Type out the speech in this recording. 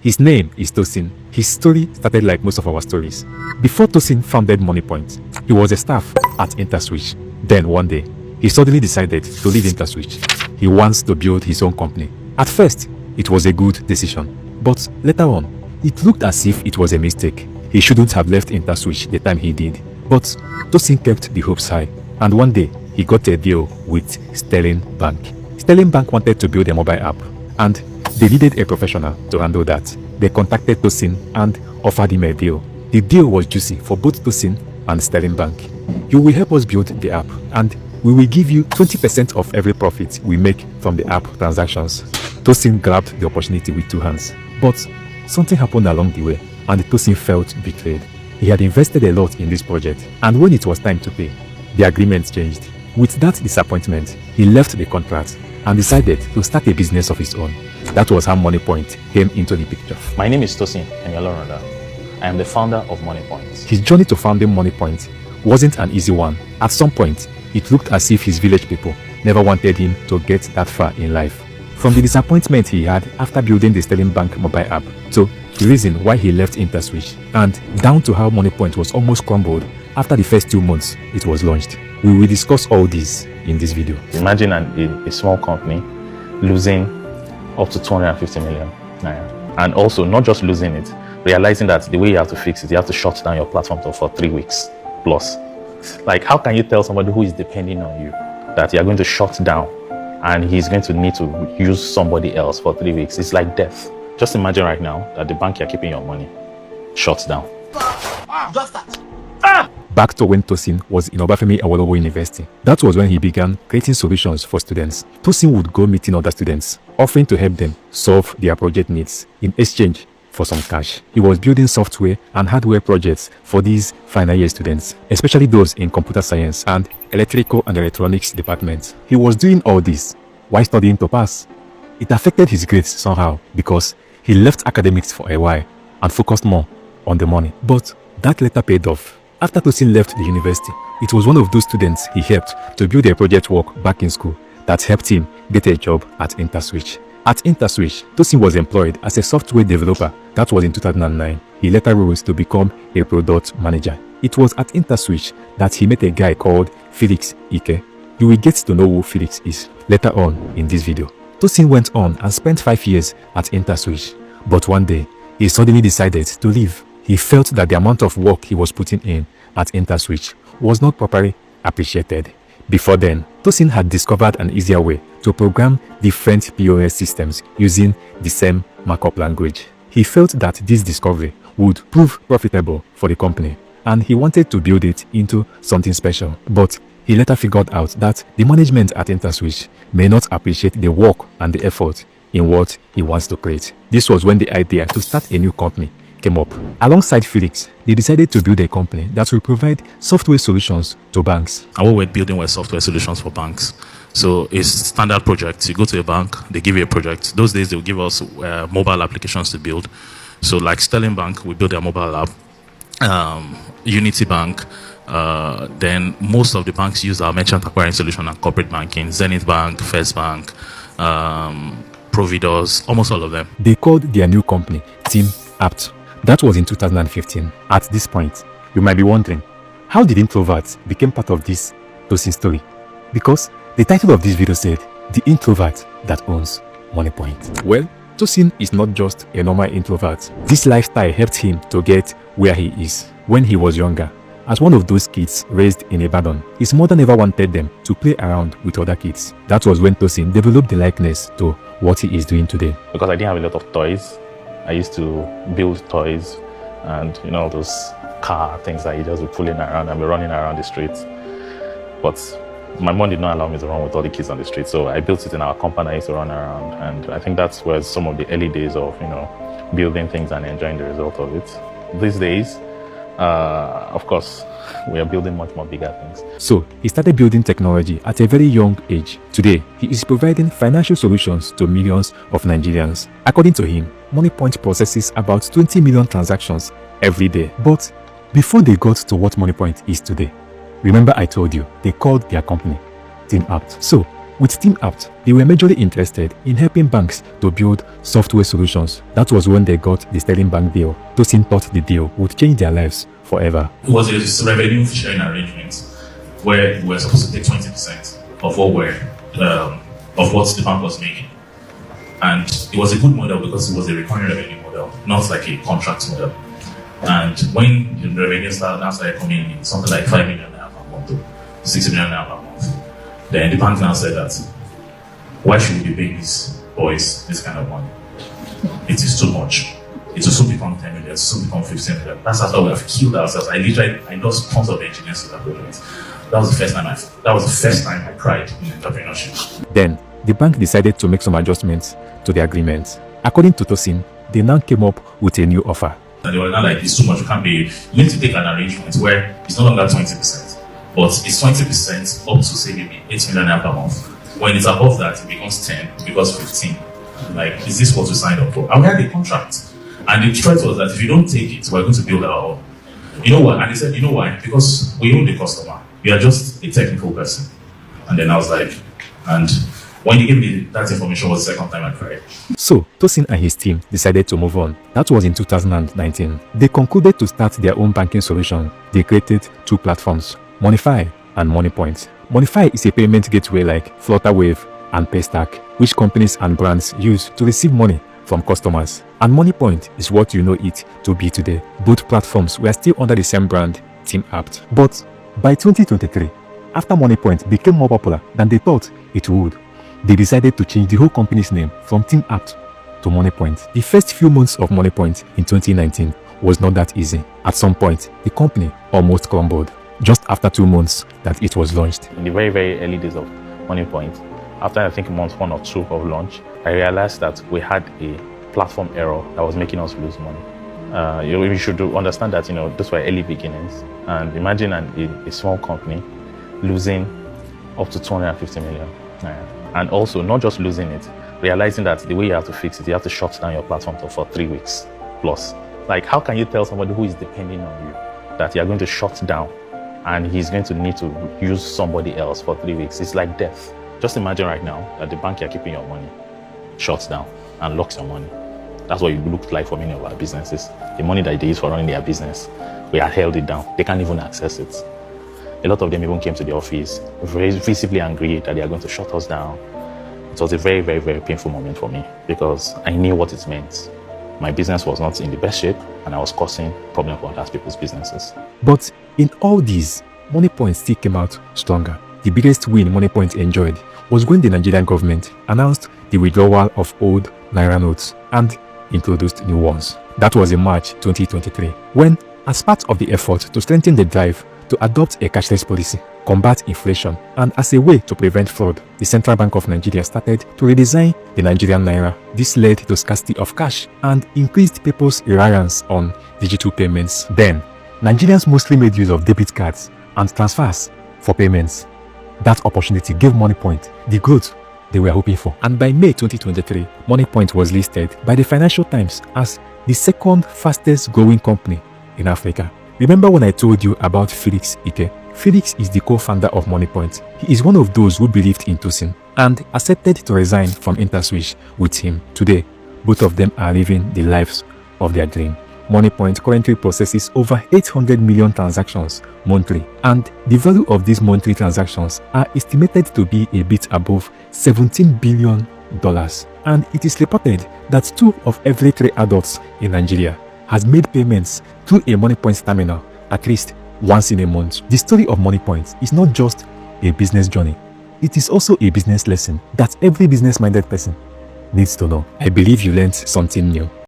His name is Tosin. His story started like most of our stories. Before Tosin founded MONIEPOINT, he was a staff at InterSwitch. Then one day, he suddenly decided to leave InterSwitch. He wants to build his own company. At first, it was a good decision, but later on, it looked as if it was a mistake. He shouldn't have left InterSwitch the time he did. But Tosin kept the hopes high, and one day, he got a deal with Sterling Bank. Sterling Bank wanted to build a mobile app, and they needed a professional to handle that. They contacted Tosin and offered him a deal. The deal was juicy for both Tosin and Sterling Bank. You will help us build the app, and we will give you 20% of every profit we make from the app transactions. Tosin grabbed the opportunity with two hands. But something happened along the way, and Tosin felt betrayed. He had invested a lot in this project, and when it was time to pay, the agreement changed. With that disappointment, he left the contract and decided to start a business of his own. That was how MONIEPOINT came into the picture. My name is Tosin Eniolorunda. I am the founder of MONIEPOINT. His journey to founding MONIEPOINT wasn't an easy one. At some point, it looked as if his village people never wanted him to get that far in life. From the disappointment he had after building the Sterling Bank mobile app, to the reason why he left InterSwitch, and down to how MONIEPOINT was almost crumbled after the first 2 months it was launched. We will discuss all this in this video. Imagine a small company losing up to 250 million naira. And also not just losing it, realizing that the way you have to fix it, you have to shut down your platform for 3 weeks plus. Like, how can you tell somebody who is depending on you that you're going to shut down and he's going to need to use somebody else for 3 weeks? It's like death. Just imagine right now that the bank you're keeping your money shuts down. Just that. Back to when Tosin was in Obafemi Awolowo University. That was when he began creating solutions for students. Tosin would go meeting other students, offering to help them solve their project needs in exchange for some cash. He was building software and hardware projects for these final year students, especially those in computer science and electrical and electronics departments. He was doing all this while studying to pass. It affected his grades somehow because he left academics for a while and focused more on the money. But that later paid off. After Tosin left the university, it was one of those students he helped to build a project work back in school that helped him get a job at InterSwitch. At InterSwitch, Tosin was employed as a software developer. That was in 2009. He later rose to become a product manager. It was at InterSwitch that he met a guy called Felix Ike. You will get to know who Felix is later on in this video. Tosin went on and spent 5 years at InterSwitch, but one day, he suddenly decided to leave. He felt that the amount of work he was putting in at InterSwitch was not properly appreciated. Before then, Tosin had discovered an easier way to program different POS systems using the same markup language. He felt that this discovery would prove profitable for the company, and he wanted to build it into something special. But he later figured out that the management at InterSwitch may not appreciate the work and the effort in what he wants to create. This was when the idea to start a new company came up. Alongside Felix, they decided to build a company that will provide software solutions to banks. And what we're building were software solutions for banks. So it's standard projects. You go to a bank, they give you a project. Those days, they will give us mobile applications to build. So like Sterling Bank, we build their mobile app. Unity Bank, then most of the banks use our merchant acquiring solution and corporate banking. Zenith Bank, First Bank, Providus, almost all of them. They called their new company Team Apt. That was in 2015. At this point, you might be wondering, how did introvert become part of this Tosin story? Because the title of this video said, The Introvert That Owns MONIEPOINT. Well, Tosin is not just a normal introvert. This lifestyle helped him to get where he is. When he was younger, as one of those kids raised in Ibadan, his mother never wanted them to play around with other kids. That was when Tosin developed the likeness to what he is doing today. Because I didn't have a lot of toys, I used to build toys and, you know, those car things that you just be pulling around and be running around the streets. But my mom did not allow me to run with all the kids on the street, so I built it in our compound. I used to run around, and I think that's where some of the early days of, you know, building things and enjoying the result of it. These days, of course, we are building much more bigger things. So he started building technology at a very young age. Today, he is providing financial solutions to millions of Nigerians. According to him, MONIEPOINT processes about 20 million transactions every day. But before they got to what MONIEPOINT is today, remember I told you, they called their company Team Apt. So With Team Apt, they were majorly interested in helping banks to build software solutions. That was when they got the Sterling Bank deal. Tosin thought the deal would change their lives forever. It was a revenue sharing arrangement where we were supposed to take 20% of what the bank was making. And it was a good model because it was a recurring revenue model, not like a contract model. And when the revenue started coming in, something like 5 million per month, or 6 million per month, then the bank now said that, why should we be paying these boys this kind of money? It is too much. It will soon become 10 million, it will soon become 15 million. That's how we have killed ourselves. I lost tons of engineers to that project. That was the first time I cried in entrepreneurship. Then, the bank decided to make some adjustments to the agreement. According to Tosin, they now came up with a new offer. And they were not like, it's too much, you can't pay. You need to take an arrangement where it's no longer 20%, but it's 20% up to say maybe 8 million per month. When it's above that, it becomes 10, it becomes 15. Like, is this what we signed up for? And we had a contract. And the threat was that if you don't take it, we're going to build our own. You know what? And they said, you know why? Because we own the customer. You are just a technical person. And then I was like, and when you gave me that information was the second time I cried. So, Tosin and his team decided to move on. That was in 2019. They concluded to start their own banking solution. They created 2 platforms, MONIEPOINT and MONIEPOINT. MONIEPOINT is a payment gateway like Flutterwave and Paystack, which companies and brands use to receive money from customers. And MONIEPOINT is what you know it to be today. Both platforms were still under the same brand, Team Apt. But by 2023, after MONIEPOINT became more popular than they thought it would, they decided to change the whole company's name from Team Apt to MONIEPOINT. The first few months of MONIEPOINT in 2019 was not that easy. At some point, the company almost crumbled just after 2 months that it was launched. In the very, very early days of MONIEPOINT, after I think month 1 or 2 of launch, I realized that we had a platform error that was making us lose money. You should understand that, those were early beginnings. And imagine a small company losing up to 250 million. And also not just losing it, realizing that the way you have to fix it, you have to shut down your platform for 3 weeks plus. Like, how can you tell somebody who is depending on you that you're going to shut down and he's going to need to use somebody else for 3 weeks? It's like death. Just imagine right now that the bank you're keeping your money shuts down and locks your money. That's what it looked like for many of our businesses. The money that they use for running their business, we had held it down. They can't even access it. A lot of them even came to the office very visibly angry that they are going to shut us down. It was a very, very, very painful moment for me because I knew what it meant. My business was not in the best shape and I was causing problems for other people's businesses. But in all these, MONIEPOINT still came out stronger. The biggest win MONIEPOINT enjoyed was when the Nigerian government announced the withdrawal of old Naira notes and introduced new ones. That was in March 2023, when, as part of the effort to strengthen the drive to adopt a cashless policy, combat inflation, and as a way to prevent fraud, the Central Bank of Nigeria started to redesign the Nigerian Naira. This led to scarcity of cash and increased people's reliance on digital payments. Then, Nigerians mostly made use of debit cards and transfers for payments. That opportunity gave MONIEPOINT the growth they were hoping for. And by May 2023, MONIEPOINT was listed by the Financial Times as the second fastest growing company in Africa. Remember when I told you about Felix Ike? Felix is the co-founder of MONIEPOINT. He is one of those who believed in Tosin and accepted to resign from InterSwitch with him. Today, both of them are living the lives of their dream. MONIEPOINT currently processes over 800 million transactions monthly, and the value of these monthly transactions are estimated to be a bit above $17 billion. And it is reported that 2 of every 3 adults in Nigeria has made payments through a MONIEPOINT terminal at least once in a month. The story of MONIEPOINT is not just a business journey. It is also a business lesson that every business-minded person needs to know. I believe you learned something new.